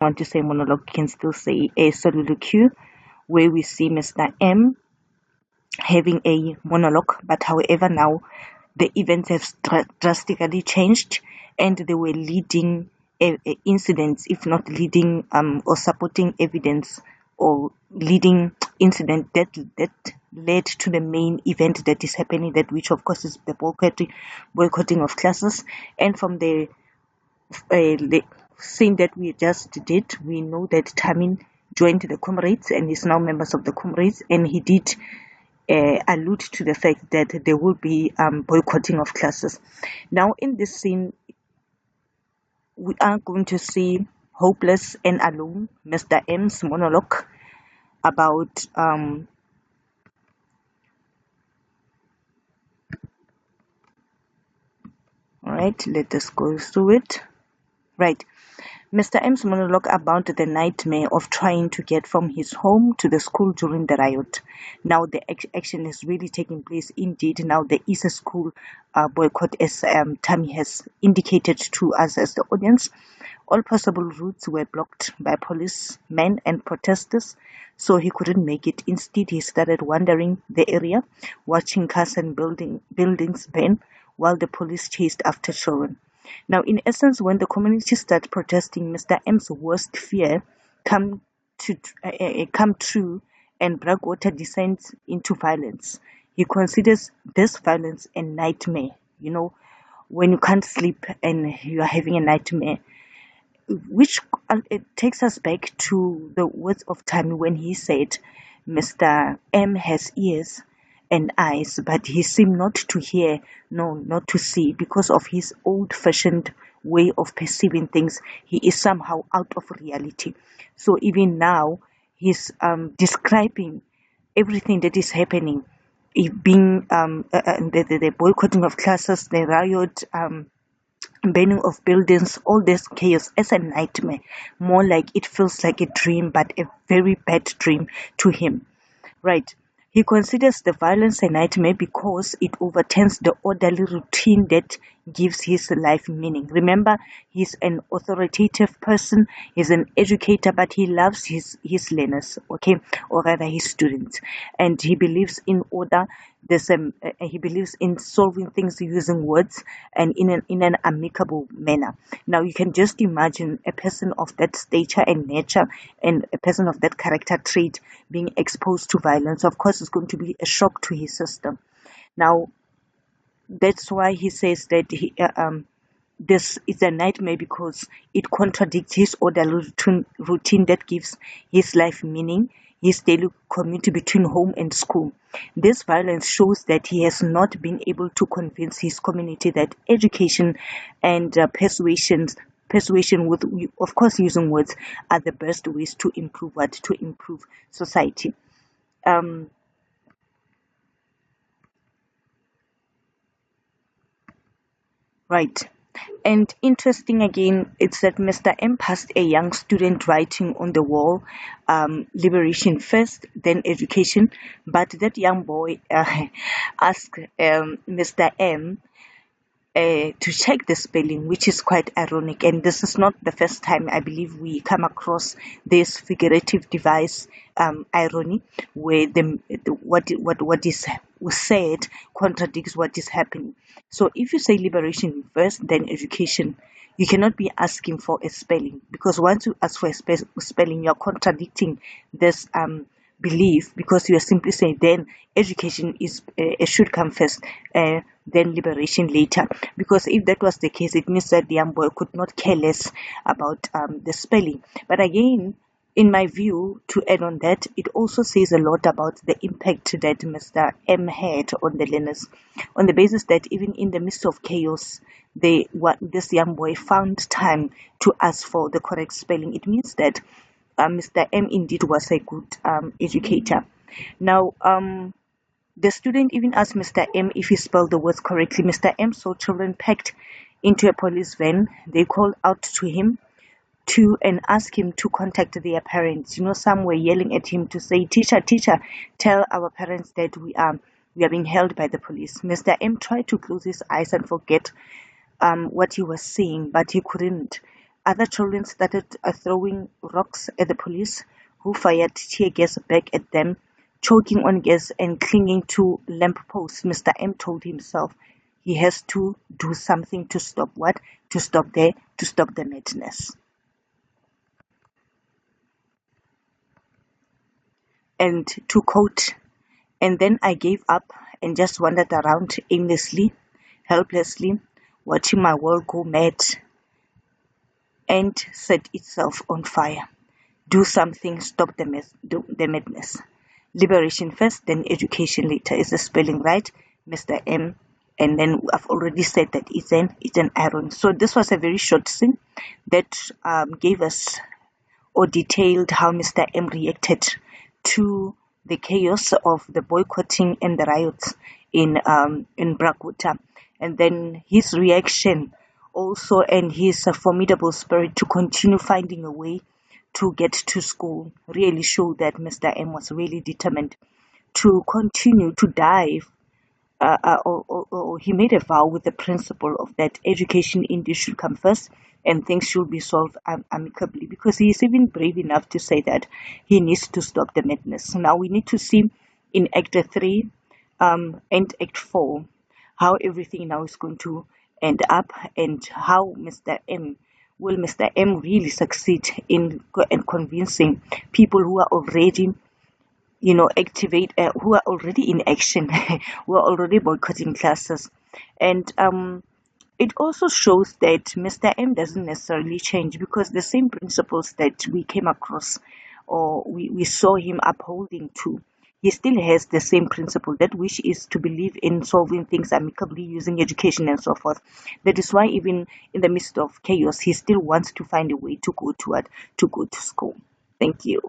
want to say monologue, you can still say a soliloquy, where we see Mr. M having a monologue, but however now the events have drastically changed, and they were leading incidents, if not leading or supporting evidence, or leading incident that led to the main event that is happening, that which of course is the boycotting of classes. And from the scene that we just did, we know that Tamin joined the comrades and is now members of the comrades, and he did allude to the fact that there will be boycotting of classes. Now, in this scene, we are going to see hopeless and alone Mr. M's monologue about all right, let us go through it. Right. Mr. M's monologue about the nightmare of trying to get from his home to the school during the riot. Now the action is really taking place indeed. Now there is a school boycott, as Tammy has indicated to us as the audience. All possible routes were blocked by policemen and protesters, so he couldn't make it. Instead, he started wandering the area, watching cars and buildings burn while the police chased after children. Now, in essence, when the community started protesting, Mr. M's worst fear come come true, and Breakwater descends into violence. He considers this violence a nightmare. You know, when you can't sleep and you are having a nightmare, which it takes us back to the words of Tammy when he said, Mr. M has ears and eyes, but he seemed not to hear, no, not to see, because of his old fashioned way of perceiving things. He is somehow out of reality. So even now, he's describing everything that is happening, it being the boycotting of classes, the riot, burning of buildings, all this chaos as a nightmare. More like it feels like a dream, but a very bad dream to him. Right. He considers the violence a nightmare because it overturns the orderly routine that gives his life meaning. Remember, he's an authoritative person, he's an educator, but he loves his learners, okay, or rather his students. And he believes in order. He believes in solving things using words and in an amicable manner. Now you can just imagine a person of that stature and nature, and a person of that character trait being exposed to violence. Of course, it's going to be a shock to his system. Now that's why he says that this is a nightmare because it contradicts his orderly routine that gives his life meaning, his daily commute between home and school. This violence shows that he has not been able to convince his community that education and persuasion with, of course, using words, are the best ways to improve society. Um, Right. And interesting again, it's that Mr. M passed a young student writing on the wall, liberation first, then education. But that young boy asked Mr. M to check the spelling, which is quite ironic. And this is not the first time I believe we come across this figurative device, irony, where what is said contradicts what is happening. So if you say liberation first, then education, you cannot be asking for a spelling, because once you ask for a spelling, you're contradicting this belief, because you are simply saying then education is should come first, then liberation later. Because if that was the case, it means that the young boy could not care less about the spelling. But again, in my view, to add on that, it also says a lot about the impact that Mr. M had on the learners, on the basis that even in the midst of chaos, this young boy found time to ask for the correct spelling. It means that Mr. M indeed was a good educator. Now, the student even asked Mr. M if he spelled the words correctly. Mr. M saw children packed into a police van. They called out to him and asked him to contact their parents. You know, some were yelling at him to say, "Teacher, teacher, tell our parents that we are being held by the police." Mr. M tried to close his eyes and forget what he was seeing, but he couldn't. other children started throwing rocks at the police, who fired tear gas back at them, choking on gas and clinging to lampposts. Mr. M told himself he has to do something to stop what? To stop the madness. And to quote, and then I gave up and just wandered around aimlessly, helplessly, watching my world go mad and set itself on fire. Do something, stop the madness. Liberation first, then education later. Is the spelling right, Mr. M? And then I've already said that it's an iron. So this was a very short scene that gave us or detailed how Mr. M reacted to the chaos of the boycotting and the riots in Brakuta, and then his reaction also and his formidable spirit to continue finding a way to get to school really showed that Mr. M was really determined to continue to dive or he made a vow with the principle of that education indeed should come first and things should be solved amicably, because he is even brave enough to say that he needs to stop the madness. Now we need to see in Act 3 and Act 4 how everything now is going to end up and how Mr. M really succeed in convincing people who are already activate who are already in action who are already boycotting classes. And it also shows that Mr. M doesn't necessarily change, because the same principles that we came across or we saw him upholding to, he still has the same principle, that which is to believe in solving things amicably using education and so forth. That is why even in the midst of chaos he still wants to find a way to go to school. Thank you.